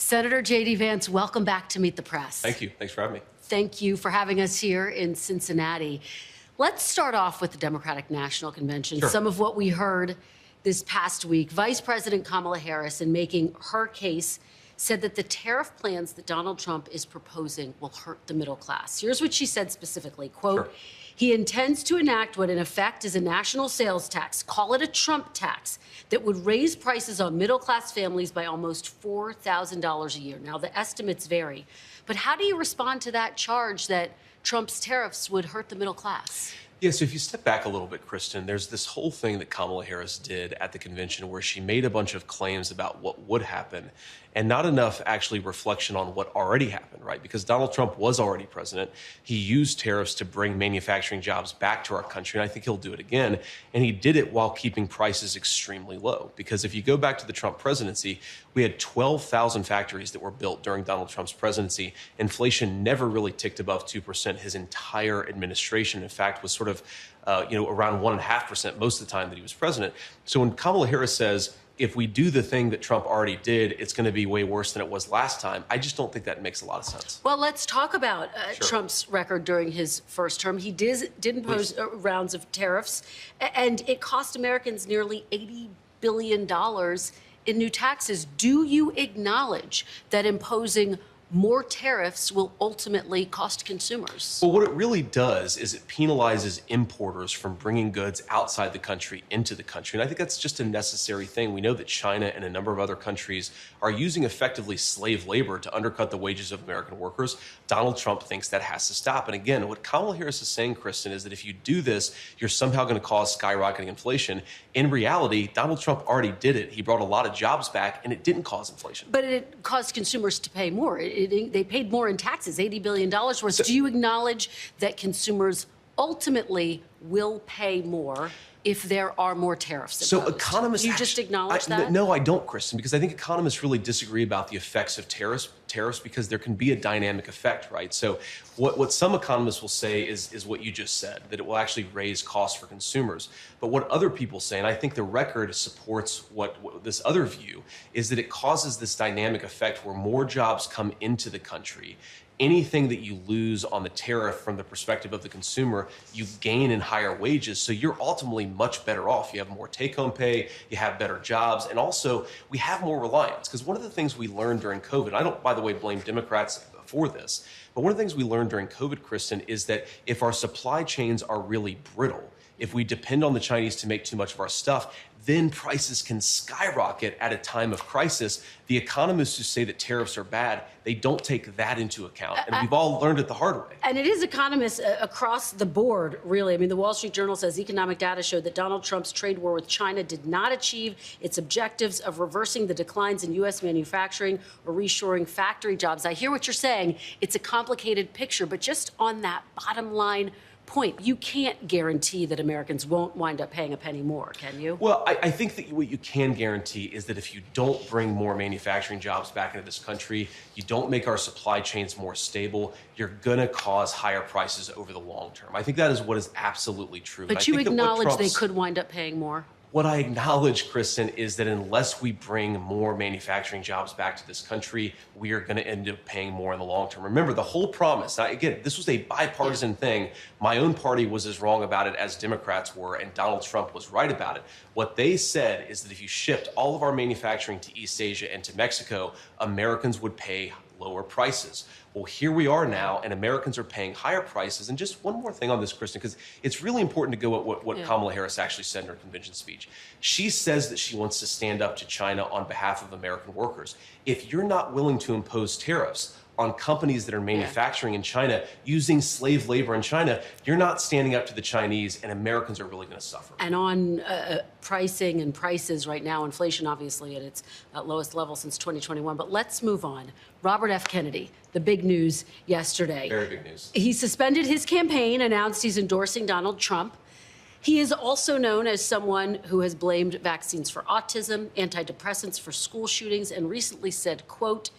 Senator J.D. Vance, welcome back to Meet the Press. Thank you. Thanks for having me. Thank you for having us here in Cincinnati. Let's start off with the Democratic National Convention. Sure. Some of what we heard this past week. Vice President Kamala Harris, in making her case, said that the tariff plans that Donald Trump is proposing will hurt the middle class. Here's what she said specifically, quote, Sure. He intends to enact what in effect is a national sales tax, call it a Trump tax, that would raise prices on middle-class families by almost $4,000 a year. Now, the estimates vary, but how do you respond to that charge that Trump's tariffs would hurt the middle class? Yeah, so if you step back a little bit, Kristen, there's this whole thing that Kamala Harris did at the convention where she made a bunch of claims about what would happen and not enough actually reflection on what already happened, right? Because Donald Trump was already president. He used tariffs to bring manufacturing jobs back to our country, and I think he'll do it again. And he did it while keeping prices extremely low. Because if you go back to the Trump presidency, we had 12,000 factories that were built during Donald Trump's presidency. Inflation never really ticked above 2% his entire administration. In fact, was sort of around 1.5% most of the time that he was president. So when Kamala Harris says, if we do the thing that Trump already did, it's going to be way worse than it was last time, I just don't think that makes a lot of sense. Well, let's talk about Sure. Trump's record during his first term. He did impose rounds of tariffs, and it cost Americans nearly $80 billion in new taxes. Do you acknowledge that imposing more tariffs will ultimately cost consumers? Well, what it really does is it penalizes importers from bringing goods outside the country into the country. And I think that's just a necessary thing. We know that China and a number of other countries are using effectively slave labor to undercut the wages of American workers. Donald Trump thinks that has to stop. And again, what Kamala Harris is saying, Kristen, is that if you do this, you're somehow going to cause skyrocketing inflation. In reality, Donald Trump already did it. He brought a lot of jobs back, and it didn't cause inflation. But it caused consumers to pay more. They paid more in taxes, $80 billion worth. Do you acknowledge that consumers ultimately will pay more if there are more tariffs imposed? So economists... Do you just acknowledge that? No, I don't, Kristen, because I think economists really disagree about the effects of tariffs because there can be a dynamic effect, right? So what some economists will say is what you just said, that it will actually raise costs for consumers. But what other people say, and I think the record supports what this other view, is that it causes this dynamic effect where more jobs come into the country. Anything that you lose on the tariff from the perspective of the consumer, you gain in higher wages. So you're ultimately much better off. You have more take-home pay, you have better jobs, and also we have more reliance. Because one of the things we learned during COVID, I don't, by the way, blame Democrats for this, but one of the things we learned during COVID, Kristen, is that if our supply chains are really brittle, if we depend on the Chinese to make too much of our stuff, then prices can skyrocket at a time of crisis. The economists who say that tariffs are bad, they don't take that into account. And we've all learned it the hard way. And it is economists across the board, really. I mean, the Wall Street Journal says economic data showed that Donald Trump's trade war with China did not achieve its objectives of reversing the declines in U.S. manufacturing or reshoring factory jobs. I hear what you're saying. It's a complicated picture, but just on that bottom line point, you can't guarantee that Americans won't wind up paying a penny more, can you? Well, I think that what you can guarantee is that if you don't bring more manufacturing jobs back into this country, you don't make our supply chains more stable, you're going to cause higher prices over the long term. I think that is what is absolutely true. But you acknowledge they could wind up paying more? What I acknowledge, Kristen, is that unless we bring more manufacturing jobs back to this country, we are going to end up paying more in the long term. Remember, the whole promise, now, again, this was a bipartisan thing. My own party was as wrong about it as Democrats were, and Donald Trump was right about it. What they said is that if you shipped all of our manufacturing to East Asia and to Mexico, Americans would pay lower prices. Well, here we are now, and Americans are paying higher prices. And just one more thing on this, Kristen, because it's really important to go at what Kamala Harris actually said in her convention speech. She says that she wants to stand up to China on behalf of American workers. If you're not willing to impose tariffs on companies that are manufacturing in China, using slave labor in China, you're not standing up to the Chinese, and Americans are really going to suffer. And on pricing and prices right now, inflation obviously at its lowest level since 2021. But let's move on. Robert F. Kennedy, the big news yesterday. Very big news. He suspended his campaign, announced he's endorsing Donald Trump. He is also known as someone who has blamed vaccines for autism, antidepressants for school shootings, and recently said, quote,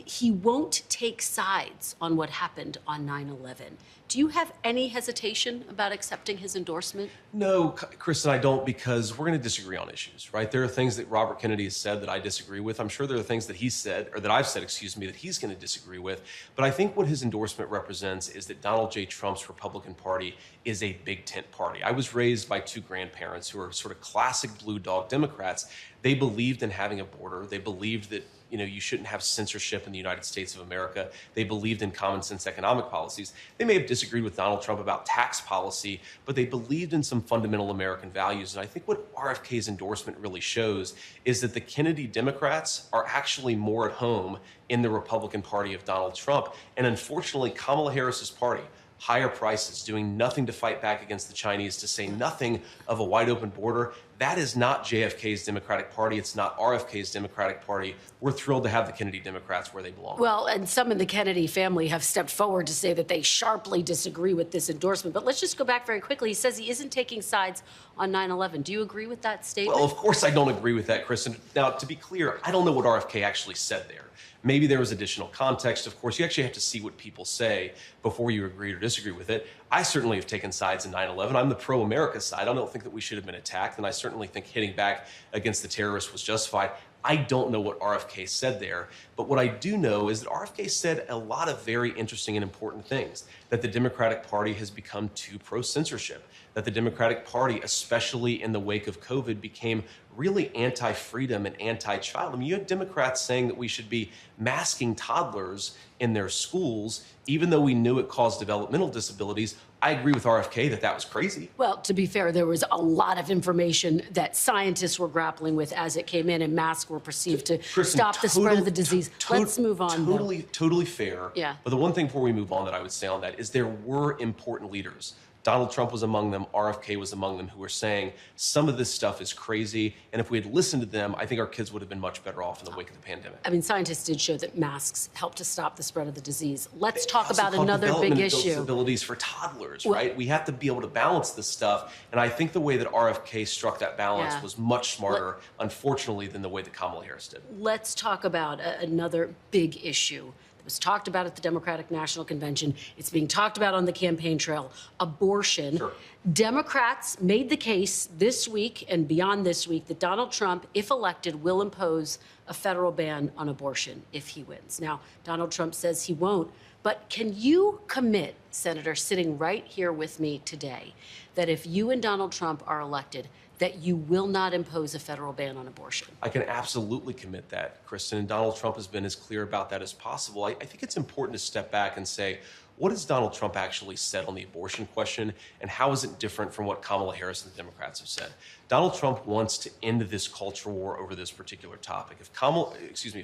he won't take sides on what happened on 9/11. Do you have any hesitation about accepting his endorsement? No, Kristen, I don't, because we're going to disagree on issues, right? There are things that Robert Kennedy has said that I disagree with. I'm sure there are things that he said, or that I've said, excuse me, that he's going to disagree with. But I think what his endorsement represents is that Donald J. Trump's Republican Party is a big tent party. I was raised by two grandparents who are sort of classic blue dog Democrats. They believed in having a border. They believed that you shouldn't have censorship in the United States of America. They believed in common sense economic policies. They may have disagreed with Donald Trump about tax policy, but they believed in some fundamental American values. And I think what RFK's endorsement really shows is that the Kennedy Democrats are actually more at home in the Republican Party of Donald Trump. And unfortunately, Kamala Harris's party, higher prices, doing nothing to fight back against the Chinese, to say nothing of a wide open border. That is not JFK's Democratic Party. It's not RFK's Democratic Party. We're thrilled to have the Kennedy Democrats where they belong. Well, and some in the Kennedy family have stepped forward to say that they sharply disagree with this endorsement. But let's just go back very quickly. He says he isn't taking sides on 9/11. Do you agree with that statement? Well, of course I don't agree with that, Kristen. Now, to be clear, I don't know what RFK actually said there. Maybe there was additional context. Of course, you actually have to see what people say before you agree or disagree with it. I certainly have taken sides in 9/11. I'm the pro-America side. I don't think that we should have been attacked, and I certainly think hitting back against the terrorists was justified. I don't know what RFK said there, but what I do know is that RFK said a lot of very interesting and important things, that the Democratic Party has become too pro-censorship, that the Democratic Party, especially in the wake of COVID, became really anti-freedom and anti-child. I mean, you had Democrats saying that we should be masking toddlers in their schools, even though we knew it caused developmental disabilities. I agree with RFK that that was crazy. Well, to be fair, there was a lot of information that scientists were grappling with as it came in, and masks were perceived to stop the spread of the disease. Let's move on. Totally fair. Yeah. But the one thing before we move on that I would say on that is there were important leaders. Donald Trump was among them. RFK was among them, who were saying some of this stuff is crazy. And if we had listened to them, I think our kids would have been much better off in the wake of the pandemic. I mean, scientists did show that masks help to stop the spread of the disease. Let's talk about another big issue. Disabilities for toddlers, right? We have to be able to balance this stuff. And I think the way that RFK struck that balance was much smarter, unfortunately, than the way that Kamala Harris did. Let's talk about another big issue. It was talked about at the Democratic National Convention. It's being talked about on the campaign trail. Abortion. Sure. Democrats made the case this week and beyond this week that Donald Trump, if elected, will impose a federal ban on abortion if he wins. Now, Donald Trump says he won't, but can you commit, Senator, sitting right here with me today, that if you and Donald Trump are elected, that you will not impose a federal ban on abortion? I can absolutely commit that, Kristen, and Donald Trump has been as clear about that as possible. I think it's important to step back and say, what has Donald Trump actually said on the abortion question, and how is it different from what Kamala Harris and the Democrats have said? Donald Trump wants to end this culture war over this particular topic. If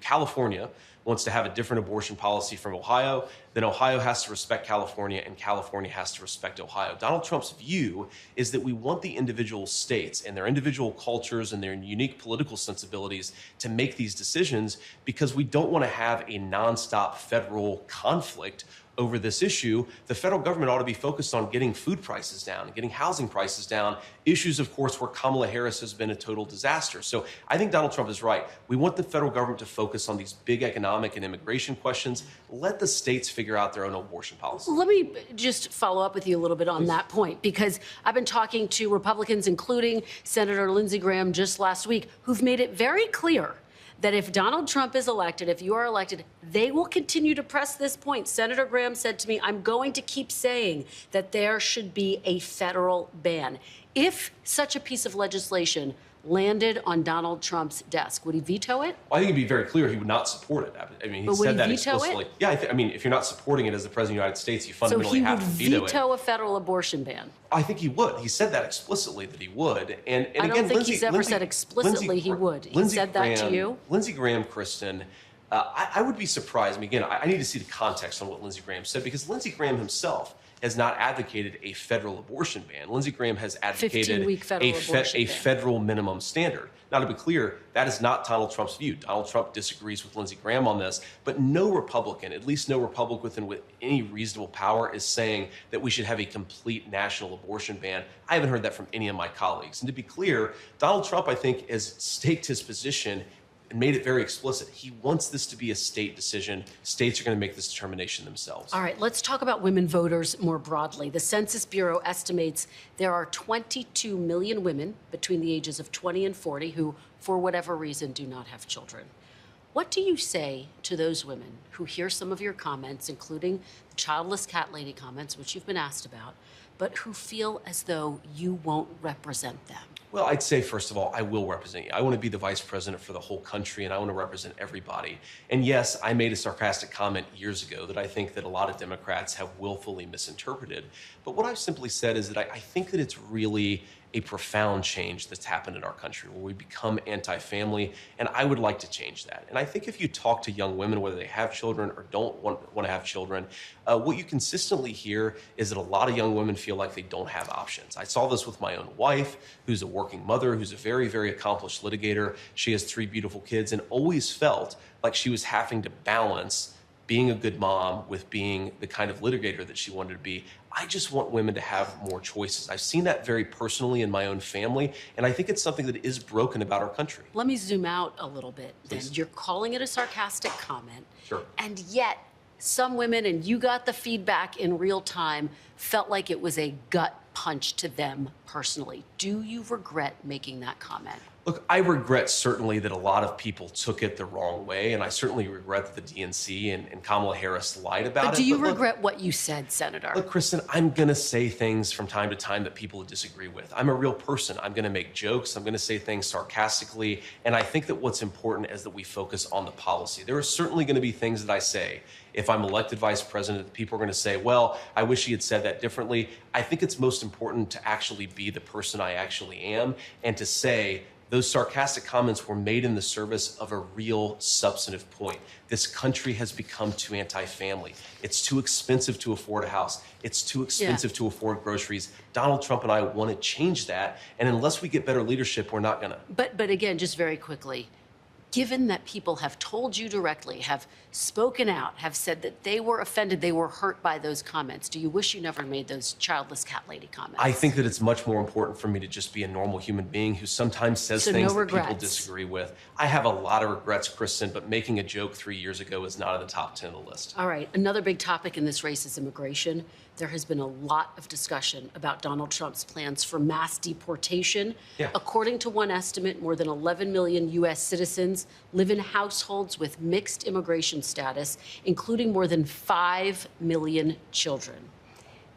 California wants to have a different abortion policy from Ohio, then Ohio has to respect California and California has to respect Ohio. Donald Trump's view is that we want the individual states and their individual cultures and their unique political sensibilities to make these decisions, because we don't want to have a nonstop federal conflict over this issue. The federal government ought to be focused on getting food prices down and getting housing prices down, issues, of course, where Kamala Harris has been a total disaster. So I think Donald Trump is right. We want the federal government to focus on these big economic and immigration questions. Let the states figure out their own abortion policy. Let me just follow up with you a little bit on that point, because I've been talking to Republicans, including Senator Lindsey Graham just last week, who've made it very clear that if Donald Trump is elected, if you are elected, they will continue to press this point. Senator Graham said to me, I'm going to keep saying that there should be a federal ban. If such a piece of legislation landed on Donald Trump's desk, would he veto it? Well, I think it'd be very clear he would not support it. I mean, he said that explicitly. Yeah, I mean, if you're not supporting it as the President of the United States, you fundamentally have to veto it. So he would veto a federal abortion ban? I think he would. He said that explicitly, that he would. And I don't think he's ever said explicitly he would. He said that to you? Lindsey Graham, Kristen, I would be surprised. I mean, again, I need to see the context on what Lindsey Graham said, because Lindsey Graham himself has not advocated a federal abortion ban. Lindsey Graham has advocated a federal minimum standard. Now, to be clear, that is not Donald Trump's view. Donald Trump disagrees with Lindsey Graham on this, but no Republican, at least no Republican with any reasonable power, is saying that we should have a complete national abortion ban. I haven't heard that from any of my colleagues. And to be clear, Donald Trump, I think, has staked his position and made it very explicit. He wants this to be a state decision. States are going to make this determination themselves. All right, let's talk about women voters more broadly. The Census Bureau estimates there are 22 million women between the ages of 20 and 40 who, for whatever reason, do not have children. What do you say to those women who hear some of your comments, including the childless cat lady comments, which you've been asked about, but who feel as though you won't represent them? Well, I'd say, first of all, I will represent you. I want to be the vice president for the whole country, and I want to represent everybody. And yes, I made a sarcastic comment years ago that I think that a lot of Democrats have willfully misinterpreted. But what I've simply said is that I think that it's really a profound change that's happened in our country where we become anti-family, and I would like to change that. And I think if you talk to young women, whether they have children or don't want to have children, what you consistently hear is that a lot of young women feel like they don't have options. I saw this with my own wife, who's a working mother, who's a very, very accomplished litigator. She has 3 beautiful kids and always felt like she was having to balance being a good mom with being the kind of litigator that she wanted to be. I just want women to have more choices. I've seen that very personally in my own family, and I think it's something that is broken about our country. Let me zoom out a little bit. Then. Please. You're calling it a sarcastic comment. Sure. And yet, some women, and you got the feedback in real time, felt like it was a gut punch to them personally. Do you regret making that comment? Look, I regret certainly that a lot of people took it the wrong way, and I certainly regret that the DNC and Kamala Harris lied about it. But do you regret what you said, Senator? Look, Kristen, I'm going to say things from time to time that people disagree with. I'm a real person. I'm going to make jokes. I'm going to say things sarcastically, and I think that what's important is that we focus on the policy. There are certainly going to be things that I say if I'm elected vice president that people are going to say, well, I wish he had said that differently. I think it's most important to actually be the person I actually am and to say, those sarcastic comments were made in the service of a real substantive point. This country has become too anti-family. It's too expensive to afford a house. It's too expensive to afford groceries. Donald Trump and I want to change that. And unless we get better leadership, we're not going to. But again, just very quickly, given that people have told you directly, have spoken out, have said that they were offended, they were hurt by those comments, do you wish you never made those childless cat lady comments? I think that it's much more important for me to just be a normal human being who sometimes says things that people disagree with. I have a lot of regrets, Kristen, but making a joke 3 years ago is not in the top 10 of the list. All right. Another big topic in this race is immigration. There has been a lot of discussion about Donald Trump's plans for mass deportation. Yeah. According to one estimate, more than 11 million U.S. citizens live in households with mixed immigration status, including more than 5 million children.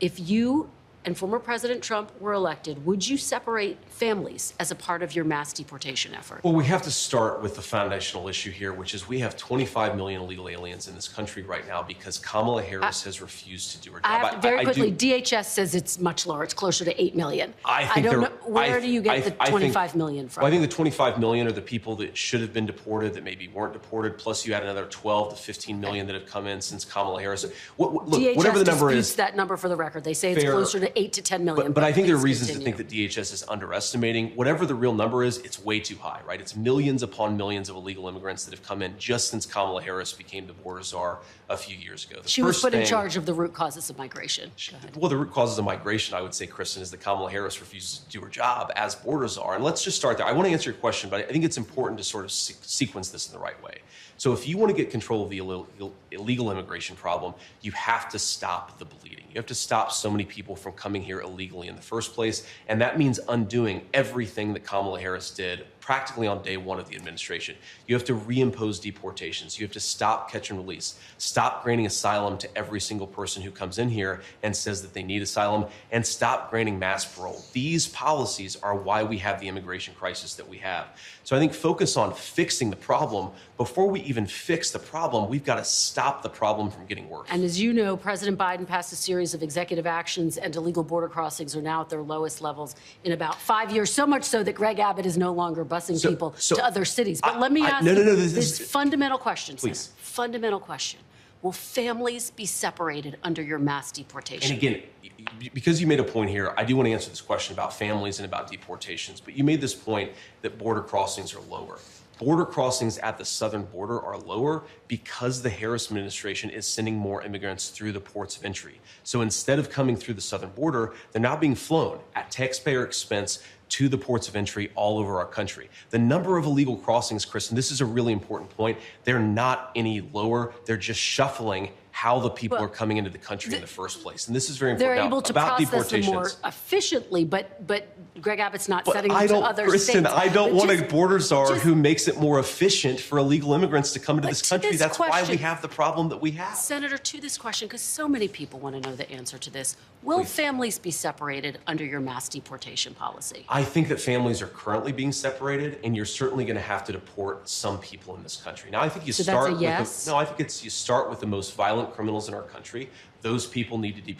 If you and former President Trump were elected, would you separate families as a part of your mass deportation effort? Well, we have to start with the foundational issue here, which is we have 25 million illegal aliens in this country right now because Kamala Harris has refused to do her job. Very quickly, DHS says it's much lower. It's closer to 8 million. I don't know. Where do you get the 25 million from? Well, I think the 25 million are the people that should have been deported that maybe weren't deported, plus you had another 12 to 15 million that have come in since Kamala Harris. Look, DHS whatever the number disputes is, that number for the record. They say it's closer to 8 to 10 million. But I think there are reasons to think that DHS is underestimating. Whatever the real number is, it's way too high, right? It's millions upon millions of illegal immigrants that have come in just since Kamala Harris became the border czar a few years ago. She was put in charge of the root causes of migration. Well, the root causes of migration, I would say, Kristen, is that Kamala Harris refuses to do her job as border czar. And let's just start there. I want to answer your question, but I think it's important to sort of sequence this in the right way. So if you want to get control of the illegal immigration problem, you have to stop the bleeding. You have to stop so many people from coming here illegally in the first place. And that means undoing everything that Kamala Harris did practically on day one of the administration. You have to reimpose deportations. You have to stop catch and release. Stop granting asylum to every single person who comes in here and says that they need asylum, and stop granting mass parole. These policies are why we have the immigration crisis that we have. So I think focus on fixing the problem. Before we even fix the problem, we've got to stop the problem from getting worse. And as you know, President Biden passed a series of executive actions, and illegal border crossings are now at their lowest levels in about 5 years, so much so that Greg Abbott is no longer busing people to other cities. But let me ask you this fundamental question, please. Senator. Fundamental question. Will families be separated under your mass deportation? And again, because you made a point here, I do want to answer this question about families and about deportations. But you made this point that border crossings are lower. Border crossings at the southern border are lower because the Harris administration is sending more immigrants through the ports of entry. So instead of coming through the southern border, they're now being flown at taxpayer expense to the ports of entry all over our country. The number of illegal crossings, Kristen, this is a really important point. They're not any lower. They're just shuffling how the people are coming into the country in the first place. And this is very important. They're able to about process them more deportations. efficiently, but Greg Abbott's not But sending I them to don't, other Kristen, states. I don't But want a just- border czar just- who makes it more efficient for illegal immigrants to come into this to country. this That's why we question- have the problem that we have. Senator, to this question, because so many people want to know the answer to this, will families be separated under your mass deportation policy? I think that families are currently being separated, and you're certainly going to have to deport some people in this country. Now, I think you So start that's a with yes? I think you start with the most violent criminals in our country. Those people need to be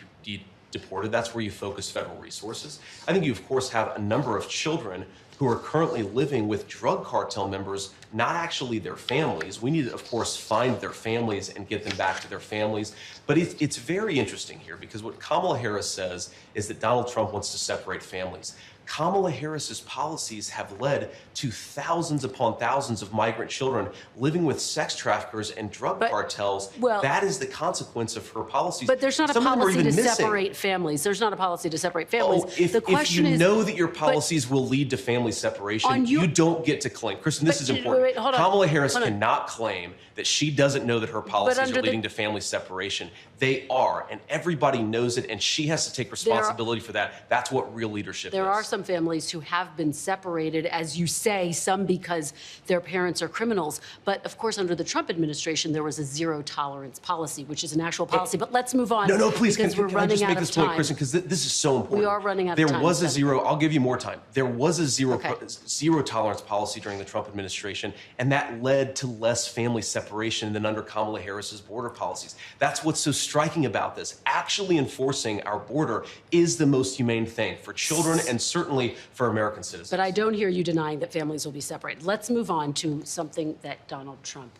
deported. That's where you focus federal resources. I think you, of course, have a number of children who are currently living with drug cartel members, not actually their families. We need to, of course, find their families and get them back to their families. But it's very interesting here because what Kamala Harris says is that Donald Trump wants to separate families. Kamala Harris's policies have led to thousands upon thousands of migrant children living with sex traffickers and drug cartels. well- that is the consequence of her policies. But there's not a Some of them are policy to even missing. separate families. There's not a policy to separate families. Oh, if you know that your policies will lead to family separation, you don't get to claim. Kristen, this is important. wait, hold on. Kamala Harris Hold on. cannot claim that she doesn't know that her policies under are the- leading to family separation. They are, and everybody knows it, and she has to take responsibility for that. That's what real leadership is. There are some families who have been separated, as you say, some because their parents are criminals. But of course, under the Trump administration, there was a zero tolerance policy, which is an actual policy. But let's move on. No, please, because we're can I running just out make of this point, time. Kristen, because this is so important. We are running out of There time, was a so- zero, I'll give you more time. There was a Okay. zero tolerance policy during the Trump administration, and that led to less family separation than under Kamala Harris's border policies. That's what's so striking about this. Actually enforcing our border is the most humane thing for children and certainly for American citizens. But I don't hear you denying that families will be separated. Let's move on to something that Donald Trump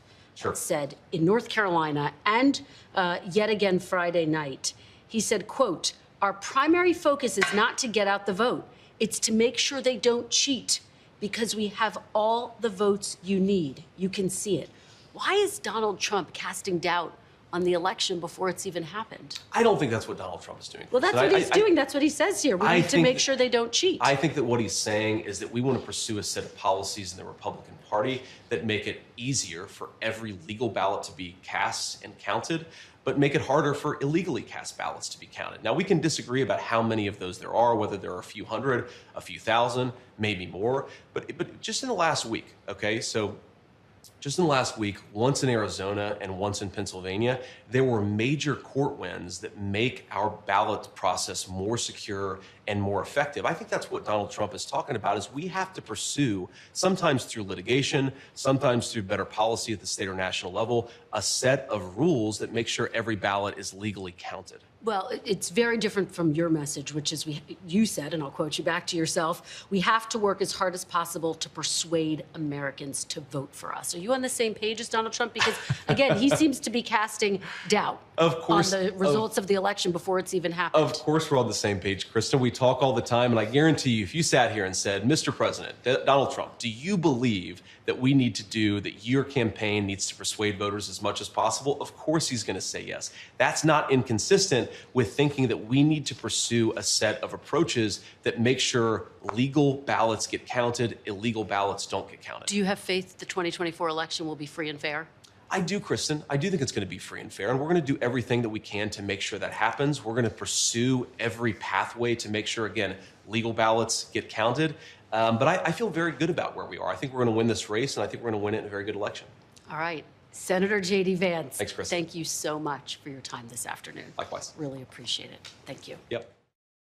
said in North Carolina and yet again Friday night. He said, quote, "Our primary focus is not to get out the vote. It's to make sure they don't cheat because we have all the votes you need. You can see it." Why is Donald Trump casting doubt on the election before it's even happened? I don't think that's what Donald Trump is doing. Well, that's what he's doing. That's what he says here. We I need to think make that- sure they don't cheat. I think that what he's saying is that we want to pursue a set of policies in the Republican Party that make it easier for every legal ballot to be cast and counted, but make it harder for illegally cast ballots to be counted. Now, we can disagree about how many of those there are, whether there are a few hundred, a few thousand, maybe more, but just in the last week, okay, so just in the last week, once in Arizona and once in Pennsylvania, there were major court wins that make our ballot process more secure and more effective. I think that's what Donald Trump is talking about, is we have to pursue, sometimes through litigation, sometimes through better policy at the state or national level, a set of rules that make sure every ballot is legally counted. Well, it's very different from your message, which is you said, and I'll quote you back to yourself, we have to work as hard as possible to persuade Americans to vote for us. Are you on the same page as Donald Trump? Because, again, he seems to be casting doubt Of course, on the results of the election before it's even happened. Of course, we're on the same page, Kristen. We talk all the time, and I guarantee you, if you sat here and said, Mr. President, Donald Trump, do you believe that we need to do, that your campaign needs to persuade voters as much as possible? Of course he's going to say yes. That's not inconsistent with thinking that we need to pursue a set of approaches that make sure legal ballots get counted, illegal ballots don't get counted. Do you have faith the 2024 election will be free and fair? I do, Kristen. I do think it's going to be free and fair, and we're going to do everything that we can to make sure that happens. We're going to pursue every pathway to make sure, again, legal ballots get counted. But I feel very good about where we are. I think we're going to win this race, and I think we're going to win it in a very good election. All right. Senator J.D. Vance. Thanks, Kristen. Thank you so much for your time this afternoon. Likewise. Really appreciate it. Thank you. Yep.